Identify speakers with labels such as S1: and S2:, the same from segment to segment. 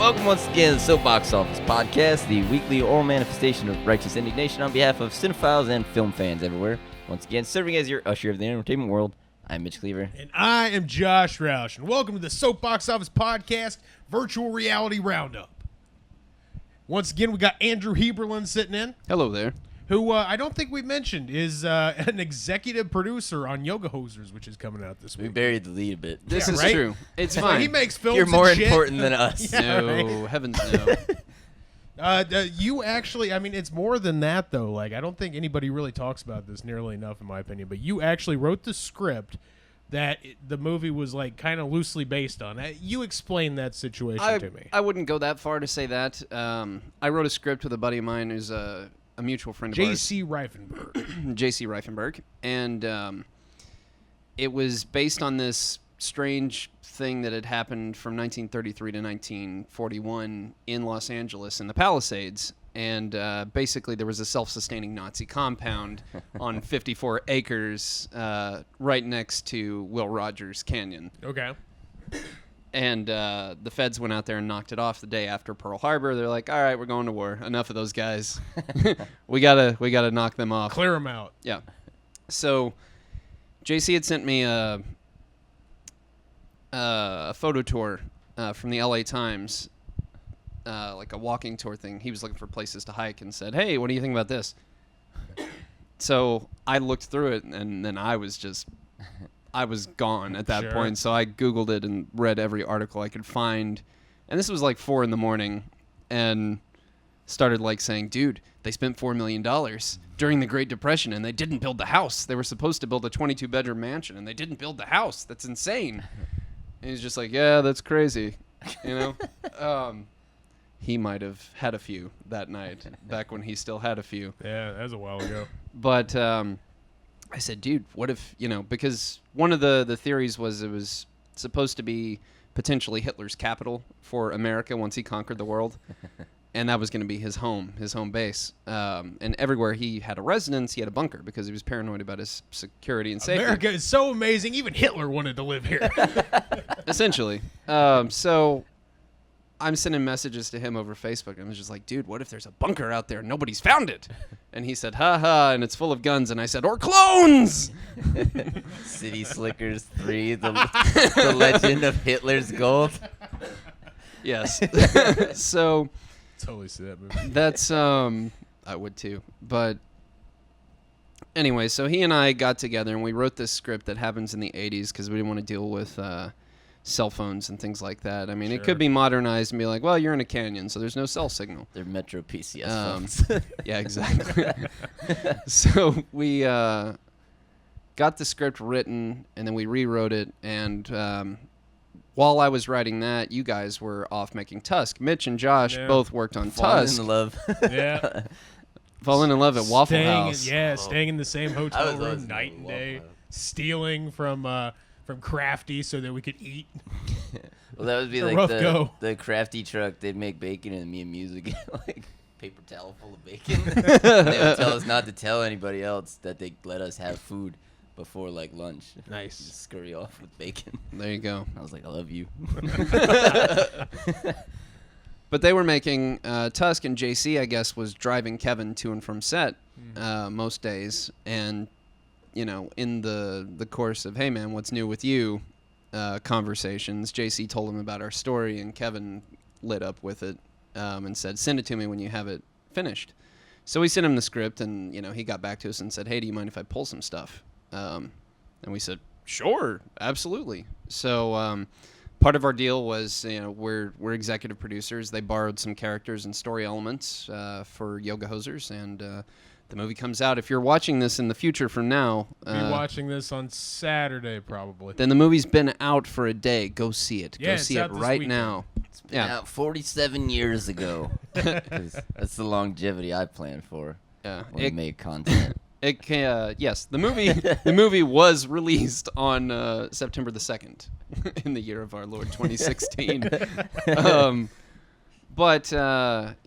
S1: Welcome once again to the Soapbox Office Podcast, the weekly oral manifestation of righteous indignation on behalf of cinephiles and film fans everywhere. Once again, serving as your usher of the entertainment world, I'm Mitch Cleaver.
S2: And I am Josh Roush, and welcome to the Soapbox Office Podcast Virtual Reality Roundup. Once again, we got Andrew Heaberlin sitting in,
S3: Hello there.
S2: who I don't think we mentioned is an executive producer on Yoga Hosers, which is coming out this
S1: We
S2: week.
S1: buried the lead a bit.
S3: This
S2: Yeah,
S3: is
S2: right?
S3: true. It's
S2: He
S3: fine.
S2: makes films
S1: You're more
S2: and shit.
S1: important than us.
S2: Yeah,
S3: No,
S2: right?
S3: heavens no.
S2: You actually, I mean, it's more than that, though. Like, I don't think anybody really talks about this nearly enough, in my opinion. But you actually wrote the script that the movie was, like, kind of loosely based on. You explain that situation to me.
S3: I wouldn't go that far to say that. I wrote a script with a buddy of mine who's a mutual friend of ours.
S2: J.C. Reifenberg.
S3: J.C. Reifenberg. And it was based on this strange thing that had happened from 1933 to 1941 in Los Angeles in the Palisades. And basically there was a self-sustaining Nazi compound on 54 acres right next to Will Rogers Canyon.
S2: Okay.
S3: And the feds went out there and knocked it off the day after Pearl Harbor. They're like, all right, we're going to war. Enough of those guys. we gotta knock them off.
S2: Clear them out.
S3: Yeah. So JC had sent me a photo tour from the LA Times, like a walking tour thing. He was looking for places to hike and said, hey, what do you think about this? So I looked through it, and then I was gone at that
S2: Sure.
S3: point. So I Googled it and read every article I could find. And this was like 4 a.m. and started like saying, dude, they spent $4 million during the Great Depression and they didn't build the house. They were supposed to build a 22-bedroom mansion and they didn't build the house. That's insane. And he's just like, yeah, that's crazy. You know? He might have had a few that night, back when he still had a few.
S2: Yeah, that was a while ago.
S3: But I said, dude, what if, because one of the theories was it was supposed to be potentially Hitler's capital for America once he conquered the world. And that was going to be his home base. And everywhere he had a residence, he had a bunker because he was paranoid about his security and safety.
S2: America is so amazing. Even Hitler wanted to live here.
S3: Essentially. So I'm sending messages to him over Facebook, and I was just like, dude, what if there's a bunker out there and nobody's found it? And he said, ha, and it's full of guns. And I said, or clones!
S1: City Slickers 3, the legend of Hitler's gold.
S3: Yes. So
S2: Totally see that movie.
S3: that's, I would too. But anyway, so he and I got together, and we wrote this script that happens in the 80s because we didn't want to deal with cell phones and things like that. I mean,
S2: Sure.
S3: it could be modernized and be like, well, you're in a canyon, so there's no cell signal.
S1: They're Metro PCS phones.
S3: Yeah, exactly. So we got the script written, and then we rewrote it. And while I was writing that, you guys were off making Tusk. Mitch and Josh both worked on
S1: Falling
S3: Tusk.
S1: in love.
S2: Yeah.
S3: Falling in love at Waffle
S2: Staying
S3: House.
S2: staying in the same
S1: I
S2: hotel
S1: was
S2: room
S1: always
S2: night
S1: in
S2: and
S1: Waffle
S2: day,
S1: House.
S2: stealing from Crafty so that we could eat.
S1: Well, that would be
S2: It's a
S1: like
S2: rough go.
S1: the crafty truck. They'd make bacon, and me and Muse would get like paper towel full of bacon. They would tell us not to tell anybody else that they let us have food before like lunch.
S2: Nice.
S1: Just scurry off with bacon.
S3: There you go.
S1: I was like, I love you.
S3: But they were making Tusk, and JC, I guess, was driving Kevin to and from set most days. And, in the course of, hey, man, what's new with you conversations, JC told him about our story, and Kevin lit up with it and said, send it to me when you have it finished. So we sent him the script, and, he got back to us and said, hey, do you mind if I pull some stuff? And we said, sure, absolutely. So part of our deal was, we're executive producers. They borrowed some characters and story elements for Yoga Hosers, and the movie comes out. If you're watching this in the future from now,
S2: Be watching this on Saturday, probably.
S3: then the movie's been out for a day. Go see it.
S2: Yeah,
S3: Go
S2: it's
S3: see
S2: out
S3: it
S2: this
S3: right
S2: weekend.
S3: now.
S1: It's been out 47 years ago. 'Cause that's the longevity I plan for
S3: Yeah.
S1: when we make content.
S3: Yes, the movie was released on September the 2nd in the year of our Lord 2016. But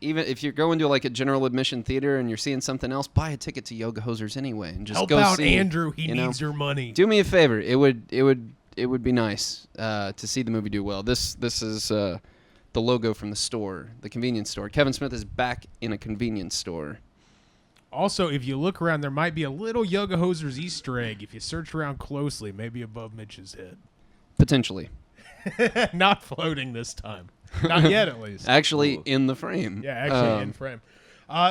S3: even if you're going to like a general admission theater and you're seeing something else, buy a ticket to Yoga Hosers anyway and just
S2: Help
S3: go
S2: out
S3: see.
S2: Andrew. He
S3: you know?
S2: needs your money.
S3: Do me a favor. It would be nice to see the movie do well. This is the the logo from the store, the convenience store. Kevin Smith is back in a convenience store.
S2: Also, if you look around, there might be a little Yoga Hosers Easter egg if you search around closely, maybe above Mitch's head.
S3: Potentially.
S2: Not floating this time. Not yet, at least.
S3: Actually, in the frame.
S2: Yeah, actually in frame.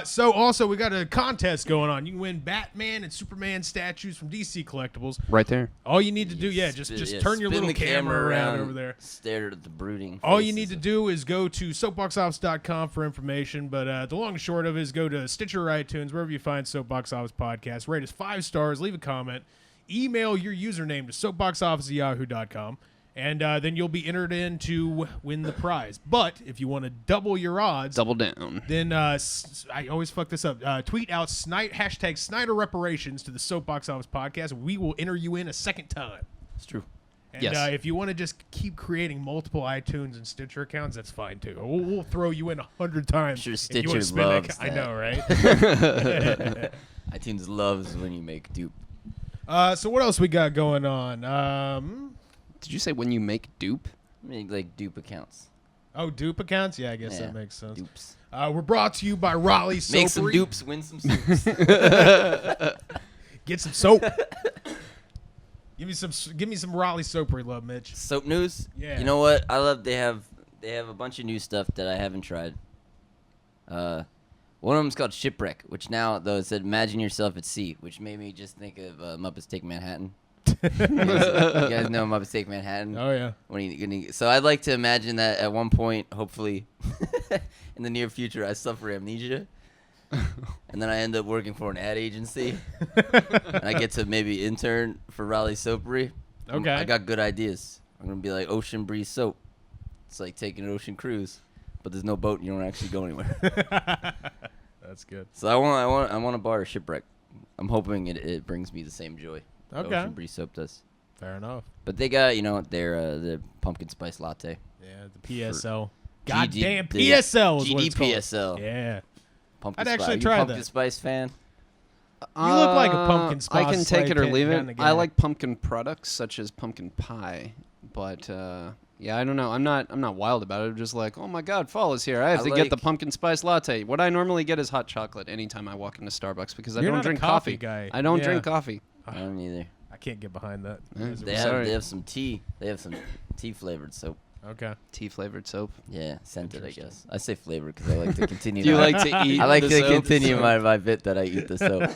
S2: So also, we got a contest going on. You can win Batman and Superman statues from DC Collectibles.
S3: Right there.
S2: All you need to do, just turn your little camera around over there.
S1: Stare at the brooding
S2: All you
S1: faces
S2: need to do is go to soapboxoffice.com for information, but the long and short of it is go to Stitcher or iTunes, wherever you find Soapbox Office Podcast. Rate us 5 stars, leave a comment, email your username to soapboxoffice@yahoo.com. And then you'll be entered in to win the prize. But if you want to double your odds,
S3: Double down.
S2: then I always fuck this up. Tweet out hashtag Snyder Reparations to the Soapbox Office Podcast. We will enter you in a second time.
S1: It's true.
S2: And
S3: Yes.
S2: If you want to just keep creating multiple iTunes and Stitcher accounts, that's fine too. We'll throw you in 100 times.
S1: Sure,
S2: if you
S1: Stitcher
S2: wanna spend
S1: loves
S2: I
S1: that.
S2: know, right?
S1: iTunes loves when you make dupe.
S2: So what else we got going on?
S3: Did you say when you make dupe?
S1: Make like dupe accounts.
S2: Oh, dupe accounts? Yeah, I guess
S1: Yeah,
S2: that makes sense.
S1: Dupes.
S2: We're brought to you by Raleigh Soapery.
S1: Make some dupes, win some soups.
S2: Get some soap. Give me some Raleigh Soapery love, Mitch.
S1: Soap news.
S2: Yeah.
S1: You know what? I love they have a bunch of new stuff that I haven't tried. One of them's called Shipwreck, which now though it said imagine yourself at sea, which made me just think of Muppets Take Manhattan. You guys know Muppets Take Manhattan?
S2: Oh yeah.
S1: So I'd like to imagine that at one point, hopefully, in the near future, I suffer amnesia, and then I end up working for an ad agency, and I get to maybe intern for Raleigh Soapery.
S2: Okay.
S1: I got good ideas. I'm gonna be like Ocean Breeze Soap. It's like taking an ocean cruise, but there's no boat and you don't actually go anywhere.
S2: That's good.
S1: So I want to bar a Shipwreck. I'm hoping it brings me the same joy.
S2: Okay.
S1: Ocean Breeze Soap does.
S2: Fair enough.
S1: But they got their pumpkin spice latte.
S2: Yeah, the PSL.
S1: GD
S2: Goddamn
S1: the
S2: PSL is what it's called.
S1: GDPSL.
S2: Yeah.
S1: Pumpkin
S2: I'd
S1: spice.
S2: actually
S1: Are you
S2: try
S1: pumpkin
S2: that.
S1: spice fan?
S2: You look like a pumpkin spice.
S3: I can take it or
S2: latte
S3: leave
S2: kinda
S3: it.
S2: guy.
S3: I like pumpkin products such as pumpkin pie, but yeah, I don't know. I'm not wild about it. I'm just like, oh my God, fall is here. I have to get the
S1: like-
S3: pumpkin spice latte. What I normally get is hot chocolate anytime I walk into Starbucks because I
S2: You're
S3: don't
S2: not a
S3: drink
S2: coffee
S3: coffee.
S2: guy.
S3: I don't
S2: Yeah.
S3: drink coffee.
S1: I don't either.
S2: I can't get behind that.
S3: Yeah.
S2: As a
S1: They
S2: result.
S1: have
S3: Sorry.
S1: they have some tea. They have some tea flavored soap.
S2: Okay.
S3: Tea flavored soap.
S1: Yeah, scented, I
S2: Interesting.
S1: guess. I say flavored because I like to continue.
S3: Do you
S1: my-
S3: like to eat?
S1: I like
S3: the
S1: to
S3: soap?
S1: continue my bit that I eat the soap.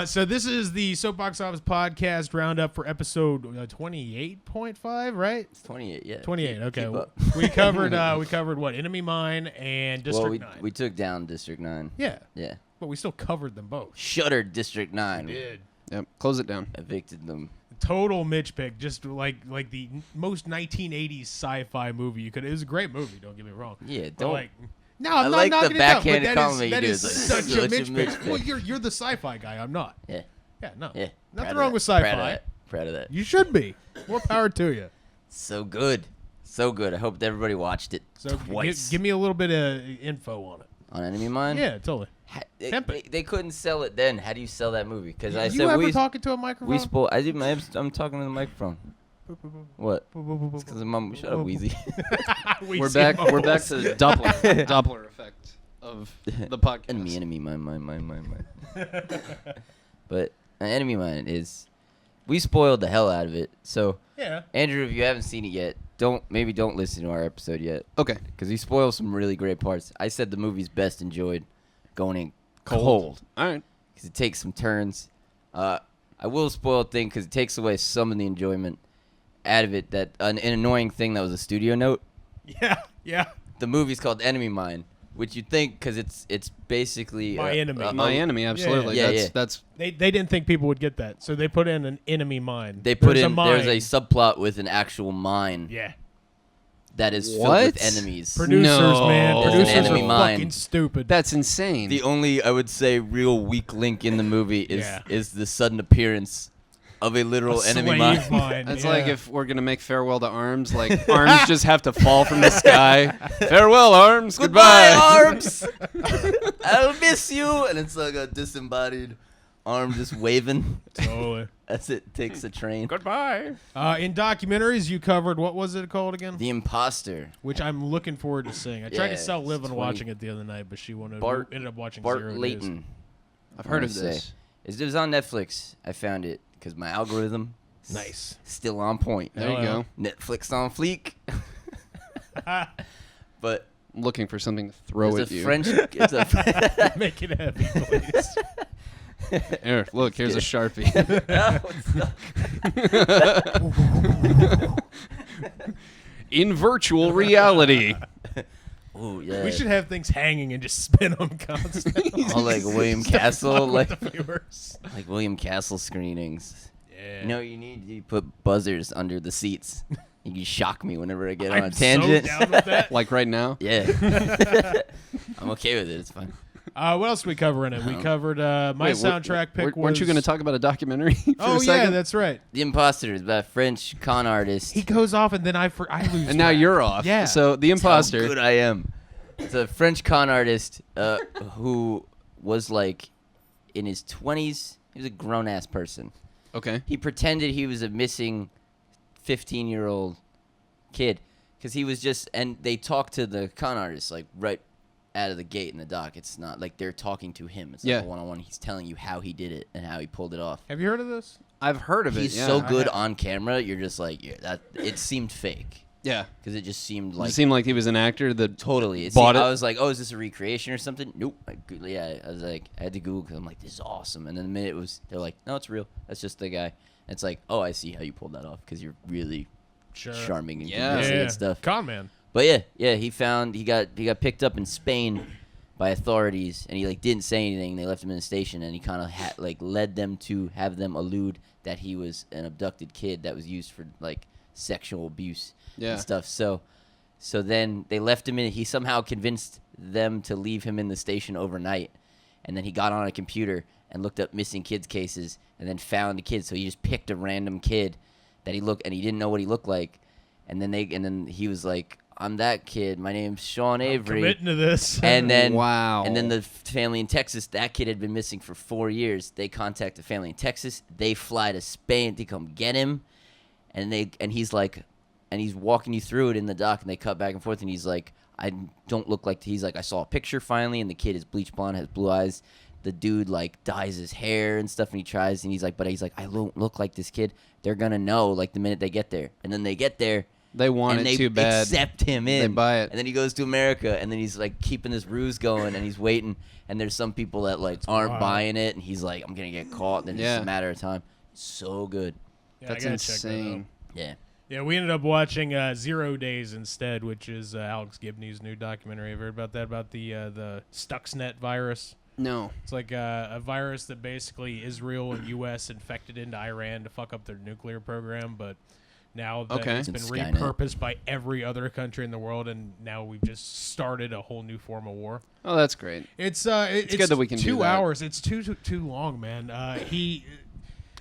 S2: So this is the Soapbox Office Podcast Roundup for episode 28.5, right?
S1: It's 28. Yeah.
S2: 28.
S1: Keep-
S2: Okay.
S1: keep up.
S2: we covered what? Enemy Mine and District
S1: Well,
S2: 9.
S1: we took down District 9.
S2: Yeah,
S1: Yeah.
S2: but we still covered them both.
S1: Shuttered District 9.
S2: Did.
S3: Yep. Close it down.
S1: Evicted them.
S2: Total Mitch pick, just like the most 1980s sci-fi movie you could. It was a great movie. Don't get me wrong.
S1: Yeah,
S2: But
S1: don't.
S2: like, no,
S1: I
S2: I'm not
S1: like the
S2: knocking it down. But
S1: backhanded
S2: that
S1: compliment
S2: is, that
S1: you do.
S2: is
S1: It's like,
S2: such a
S1: such a
S2: Mitch
S1: Mitch
S2: pick.
S1: pick.
S2: Well, you're the sci-fi guy. I'm not.
S1: Yeah.
S2: Yeah, no.
S1: Yeah.
S2: Nothing
S1: Proud
S2: wrong
S1: of
S2: with
S1: that.
S2: sci-fi.
S1: Proud of that.
S2: You should be. More power to you.
S1: So good. So good. I hope that everybody watched it
S2: So
S1: twice.
S2: give me a little bit of info on it.
S1: On Enemy Mine?
S2: Yeah, totally. Temp it.
S1: They couldn't sell it then. How do you sell that movie? Because I
S2: you
S1: said
S2: ever talking to a microphone?
S1: we spoil. I'm talking to the microphone. What? It's because mom. Shut up, Wheezy.
S3: We're back. We're back to the Doppler effect of the podcast.
S1: Enemy Mine. But Enemy Mine is. We spoiled the hell out of it. So
S2: Yeah.
S1: Andrew, if you haven't seen it yet, don't listen to our episode yet.
S3: Okay.
S1: Because we spoiled some really great parts. I said the movie's best enjoyed going in cold.
S3: All right.
S1: Because it takes some turns. I will spoil a thing because it takes away some of the enjoyment out of it. That an annoying thing that was a studio note.
S2: Yeah.
S1: The movie's called Enemy Mine, which you think because it's basically
S2: My Enemy.
S3: My enemy, absolutely.
S1: Yeah.
S3: That's
S2: They didn't think people would get that, so they put in an enemy mine.
S1: They put
S2: There's
S1: in
S2: a mine.
S1: there's a subplot with an actual mine
S2: Yeah.
S1: that is filled
S3: What?
S1: with enemies.
S2: Producers,
S3: No.
S2: man.
S3: There's an
S2: Producers
S1: enemy
S2: are
S1: mine.
S2: fucking stupid.
S3: that's insane.
S1: The only I would say real weak link in the movie
S2: Yeah.
S1: is the sudden appearance of a literal
S2: A
S1: enemy
S2: slave
S1: mine.
S2: mine.
S3: That's
S2: yeah.
S3: like if we're gonna make farewell to arms, like arms just have to fall from the sky. Farewell, arms.
S1: Goodbye,
S3: Goodbye.
S1: arms. I'll miss you. And it's like a disembodied arm just waving
S2: Totally.
S1: as it takes the train.
S3: Goodbye.
S2: In documentaries, you covered, what was it called again?
S1: The Imposter.
S2: Which I'm looking forward to seeing. I tried to
S1: Yeah,
S2: sell Liv
S1: it's
S2: on
S1: 20
S2: watching it the other night, but she wanted.
S1: Bart-
S2: we ended up watching
S1: Bart
S2: 0 days.
S1: Layton.
S3: I've heard of
S1: Say.
S3: this.
S1: It was on Netflix. I found it because my algorithm
S2: Nice.
S1: still on point.
S3: There you go.
S1: Netflix on fleek. But
S3: I'm looking for something to throw
S1: it's
S3: at
S1: a
S3: you.
S1: French. It's a
S2: Make it heavy, please.
S3: Here, look, here's a Sharpie. In virtual reality.
S1: Ooh, yeah.
S2: We should have things hanging and just spin them constantly.
S1: Oh, like William
S2: Just to
S1: Castle,
S2: fuck with
S1: like
S2: the viewers.
S1: William Castle screenings.
S2: Yeah.
S1: You know what you need? You put buzzers under the seats. You can shock me whenever I get on
S2: I'm
S1: a tangent.
S2: so down with that.
S3: Like right now.
S1: Yeah. I'm okay with it. It's fine.
S2: What else did we cover in it? We covered my
S3: Wait,
S2: soundtrack pick was.
S3: Weren't you going to talk about a documentary for
S2: Oh
S3: a
S2: yeah,
S3: second?
S2: that's right.
S1: The Imposter is about a French con artist.
S2: He goes off and then I lose.
S3: And now
S2: track.
S3: you're off.
S2: Yeah.
S3: So the
S1: That's how
S3: imposter.
S1: good I am. It's a French con artist who was like in his 20s. He was a grown-ass person.
S3: Okay.
S1: He pretended he was a missing 15-year-old kid because he was just, and they talked to the con artist like right out of the gate in the doc. It's not like they're talking to him. It's like
S3: Yeah.
S1: a one-on-one. He's telling you how he did it and how he pulled it off.
S2: Have you heard of this?
S3: I've heard of it.
S1: He's
S3: Yeah.
S1: so good on camera. You're just like, yeah, that it seemed fake
S3: Yeah.
S1: because it just seemed
S3: Does
S1: like
S3: it seem like he was an actor that
S1: totally.
S3: bought it?
S1: I was like, oh, is this a recreation or something? Nope. I was like, I had to Google because I'm like, this is awesome. And then the minute it was, they're like, no, it's real. That's just the guy. And it's like, oh, I see how you pulled that off because you're really
S2: Sure.
S1: charming and
S3: Yeah.
S1: convincing
S2: Yeah.
S1: and stuff.
S2: Con man.
S1: But yeah, he got picked up in Spain by authorities, and he like didn't say anything. They left him in the station, and he kind of led them to have them allude that he was an abducted kid that was used for like sexual abuse
S3: Yeah.
S1: and stuff. So then they left him in. He somehow convinced them to leave him in the station overnight, and then he got on a computer and looked up missing kids cases, and then found a kid. So he just picked a random kid that he looked, and he didn't know what he looked like, and then he was like, I'm that kid. My name's Sean Avery.
S2: Committing to this.
S1: And then
S3: Wow.
S1: And then the family in Texas, that kid had been missing for 4 years. They contact the family in Texas. They fly to Spain to come get him. And he's like, and he's walking you through it in the doc, and they cut back and forth, and he's like, I don't look like, he's like, I saw a picture finally, and the kid is bleach blonde, has blue eyes. The dude like dyes his hair and stuff, and he tries, and he's like, I don't look like this kid. They're gonna know like the minute they get there. And then they get there.
S3: They want
S1: And
S3: it
S1: they
S3: too bad.
S1: accept him in.
S3: They buy it.
S1: And then he goes to America, and then he's like keeping this ruse going, and he's waiting. And there's some people that like aren't
S2: wild.
S1: buying it, and he's like, I'm gonna get caught. And then it's
S3: Yeah.
S1: just a matter of time. So good.
S2: Yeah,
S3: That's
S2: I gotta check that out.
S3: insane.
S1: Yeah.
S2: Yeah, we ended up watching 0 Days instead, which is Alex Gibney's new documentary. Have you heard about that? About the Stuxnet virus?
S3: No.
S2: It's like a virus that basically Israel and U.S. infected into Iran to fuck up their nuclear program, but now that
S3: Okay.
S2: it's been
S1: It's Skynet.
S2: repurposed by every other country in the world, and now we've just started a whole new form of war.
S3: Oh, that's great.
S2: It's
S3: good that we can do
S2: 2
S3: that.
S2: hours. It's too long, man.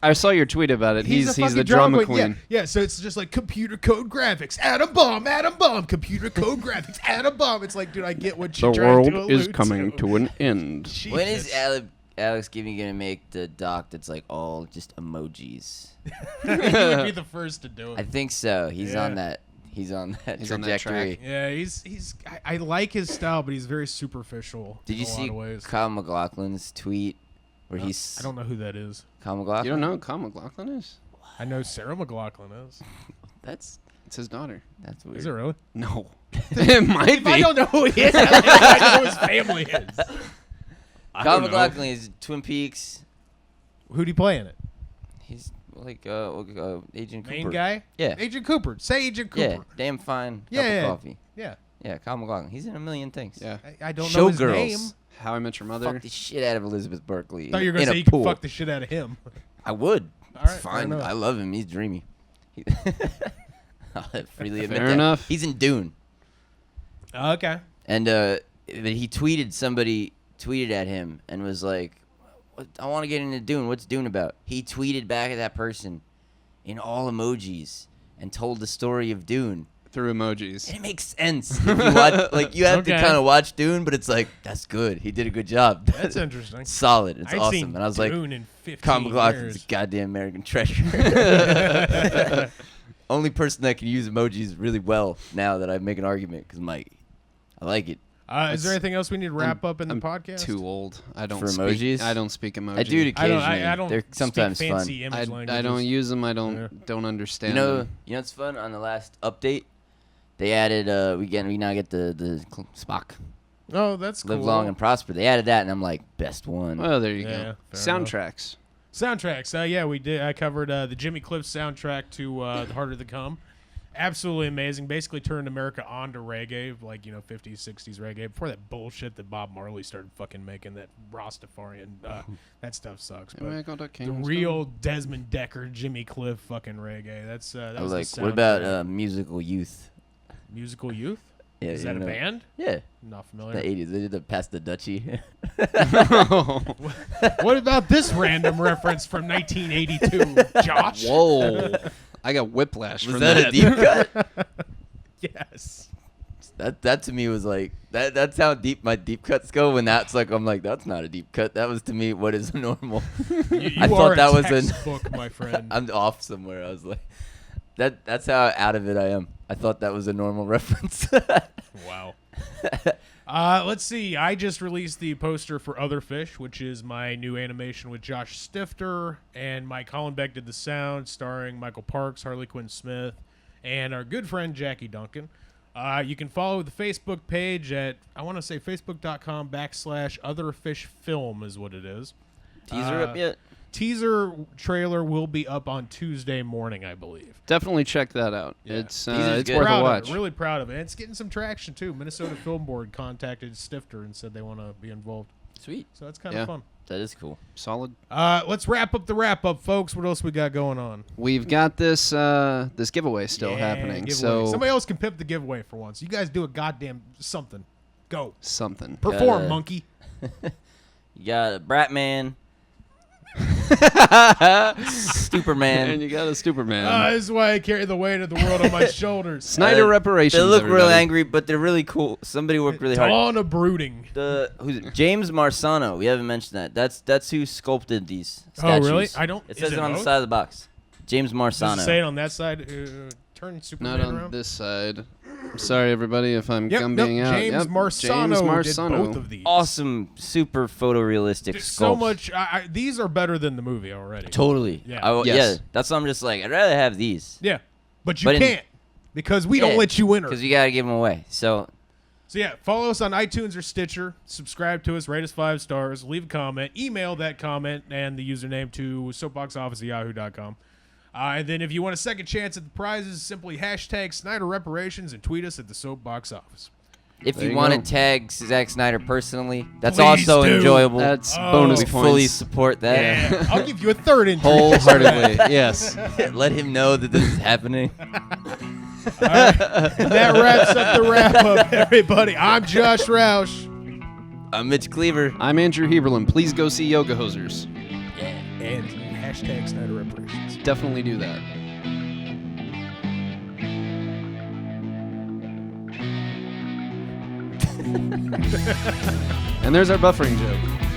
S3: I saw your tweet about it.
S2: He's
S3: He's
S2: a
S3: the drama
S2: queen.
S3: queen.
S2: Yeah, so it's just like computer code graphics, atom bomb, computer code graphics, atom bomb. It's like, dude, I get what you're trying to allude to.
S3: an end.
S2: Jesus.
S1: When is Alex Gibney gonna make the doc that's like all just emojis?
S2: He would be the first to do
S1: I
S2: it.
S1: think so. He's
S2: Yeah.
S1: on that. He's on that
S3: He's on that
S1: trajectory.
S3: track.
S2: Yeah, he's. I like his style, but he's very superficial.
S1: Did
S2: in
S1: you
S2: a lot
S1: see
S2: of ways.
S1: Kyle MacLachlan's tweet where he's?
S2: I don't know who that is.
S1: Kyle MacLachlan.
S3: You don't know who Kyle MacLachlan is?
S2: I know Sarah McLaughlin is.
S1: That's
S3: It's his daughter.
S1: weird.
S2: Is it really?
S3: No. it might
S2: If I
S3: be.
S2: don't know who he is, I know who his family is. I
S1: Kyle
S2: don't know.
S1: MacLachlan is Twin Peaks.
S2: Who'd he play in it?
S1: He's like Agent
S2: Main
S1: Cooper.
S2: guy?
S1: Yeah.
S2: Agent Cooper. Say Agent
S1: Yeah,
S2: Cooper.
S1: damn fine.
S2: Yeah,
S1: Cup of
S2: yeah.
S1: coffee.
S2: Yeah.
S1: Yeah, Kyle MacLachlan. He's in a million things.
S3: Yeah.
S2: I don't know his
S1: Showgirls.
S2: name.
S3: How I Met Your Mother.
S1: Fuck the shit out of Elizabeth Berkley.
S2: I thought you were
S1: in
S2: gonna say
S1: a
S2: you could
S1: pool.
S2: fuck the shit out of him.
S1: I would.
S2: All right,
S1: It's
S2: fair
S1: fine.
S2: enough.
S1: I love him. He's dreamy. I'll freely admit
S3: Fair
S1: that.
S3: enough.
S1: He's in Dune.
S2: Okay.
S1: And he tweeted at him and was like, I want to get into Dune. What's Dune about? He tweeted back at that person in all emojis and told the story of Dune.
S3: through emojis.
S1: It makes sense. If you watch, like you have to
S2: Okay.
S1: kind of watch Dune, but it's like that's good. He did a good job.
S2: That's interesting.
S1: It's solid. It's
S2: I've
S1: awesome.
S2: seen
S1: And I was like,
S2: Dune in 15
S1: comic book
S2: years.
S1: is a goddamn American treasure. Only person that can use emojis really well now that I make an argument because I'm like, I like it.
S2: Is there anything else we need to wrap up in the
S3: I'm
S2: podcast?
S3: too old. I don't
S1: For
S3: speak.
S1: emojis?
S3: I don't speak emoji.
S1: I do it
S2: I don't.
S1: occasionally.
S2: I don't.
S1: They're sometimes
S2: speak fancy
S1: fun.
S2: image
S3: I
S2: languages.
S3: don't use them. I
S2: Yeah.
S3: don't understand.
S1: You know
S3: them.
S1: what's fun? On the last update, they added we now get the Spock.
S2: Oh, that's cool.
S1: Live long and prosper. They added that, and I'm like, best one.
S3: Well, there you
S2: Yeah,
S3: go.
S2: fair enough.
S3: Soundtracks.
S2: Soundtracks. Yeah, we did. I covered the Jimmy Cliff soundtrack to The Harder They Come. Absolutely amazing. Basically turned America on to reggae, like, 50s, 60s reggae. Before that bullshit that Bob Marley started fucking making, that Rastafarian, that stuff sucks. But the real Desmond Decker, Jimmy Cliff fucking reggae. That
S1: I
S2: was
S1: was like,
S2: the
S1: what about
S2: soundtrack.
S1: Musical Youth?
S2: Musical Youth?
S1: Yeah,
S2: Is
S1: you
S2: that a
S1: know-
S2: band?
S1: Yeah,
S2: Not
S1: the
S2: familiar.
S1: 80s. They did the Pass the Dutchie.
S2: What about this random reference from 1982, Josh?
S3: Whoa. I got whiplash
S1: Was
S3: from
S1: that a deep cut?
S2: Yes.
S1: That to me was like that's how deep my deep cuts go. When that's like I'm like that's not a deep cut. That was to me what is normal.
S2: You
S1: I thought
S2: are
S1: that
S2: a
S1: was a
S2: textbook, my friend.
S1: I'm off somewhere. I was like that's how out of it I am. I thought that was a normal reference.
S2: Wow. Let's see. I just released the poster for Other Fish, which is my new animation with Josh Stifter, and Mike Hollenbeck did the sound, starring Michael Parks, Harley Quinn Smith, and our good friend Jackie Duncan. You can follow the Facebook page at, I want to say, facebook.com/otherfishfilm is what it is.
S1: Teaser up yet?
S2: Teaser trailer will be up on Tuesday morning, I believe.
S3: Definitely check that out.
S2: Yeah.
S3: It's
S1: Teaser's good.
S3: worth a
S2: Proud of
S3: watch.
S2: it, really proud of it. And it's getting some traction, too. Minnesota Film Board contacted Stifter and said they want to be involved.
S1: Sweet.
S2: So that's kind of
S3: Yeah.
S2: fun.
S1: That is cool.
S3: Solid.
S2: Let's wrap up the wrap-up, folks. What else we got going on?
S3: We've got this this giveaway still
S2: Yeah,
S3: happening.
S2: giveaway.
S3: So
S2: somebody else can pimp the giveaway for once. You guys do a goddamn something. Go.
S3: something.
S2: Perform,
S1: Gotta-
S2: monkey.
S1: You got a Bratman, Superman.
S3: And you got a Superman.
S2: This is why I carry the weight of the world on my shoulders.
S3: Snyder reparations.
S1: They look real
S3: everybody.
S1: angry, but they're really cool. Somebody worked really hard.
S2: Dawn of brooding.
S1: Who's it? James Marsano. We haven't mentioned that. That's who sculpted these
S2: Oh,
S1: statues.
S2: really? I don't.
S1: It
S2: is
S1: says it on the
S2: both?
S1: side of the box. James
S2: Does it say
S1: Marsano.
S2: it on that side? Turn Superman
S3: Not on
S2: around.
S3: this side. I'm sorry, everybody, if I'm
S2: Yep,
S3: gumbing
S2: nope,
S3: out.
S2: James
S3: Yep,
S2: Marsano
S3: James
S2: did
S3: Marsano.
S2: both of these.
S1: Awesome, super photorealistic
S2: There's
S1: sculpts.
S2: so much. These are better than the movie already.
S1: Totally.
S2: Yeah.
S3: Yes.
S1: Yeah. That's why I'm just like I'd rather have these
S2: Yeah, but you
S1: But in-
S2: can't because we don't let you enter.
S1: because you gotta give them away. So
S2: So yeah, follow us on iTunes or Stitcher. Subscribe to us, rate us 5 stars, leave a comment, email that comment and the username to soapboxoffice@yahoo.com. And then if you want a second chance at the prizes, simply hashtag Snyder Reparations and tweet us at the Soapbox Office.
S1: if
S3: There
S1: you
S3: you
S1: want to
S3: go.
S1: tag Zack Snyder personally, that's
S2: Please
S1: also
S2: do.
S1: enjoyable.
S3: That's
S2: Oh.
S3: bonus
S1: we
S3: points.
S1: fully support that.
S2: Yeah, I'll give you a third entry.
S3: Wholeheartedly, yes.
S1: Let him know that this is happening.
S2: All right. That wraps up the wrap up, everybody. I'm Josh Roush.
S1: I'm Mitch Cleaver.
S3: I'm Andrew Heaberlin. Please go see Yoga Hosers.
S2: And hashtag Snyder Reparations.
S3: Definitely do that. And there's our buffering joke.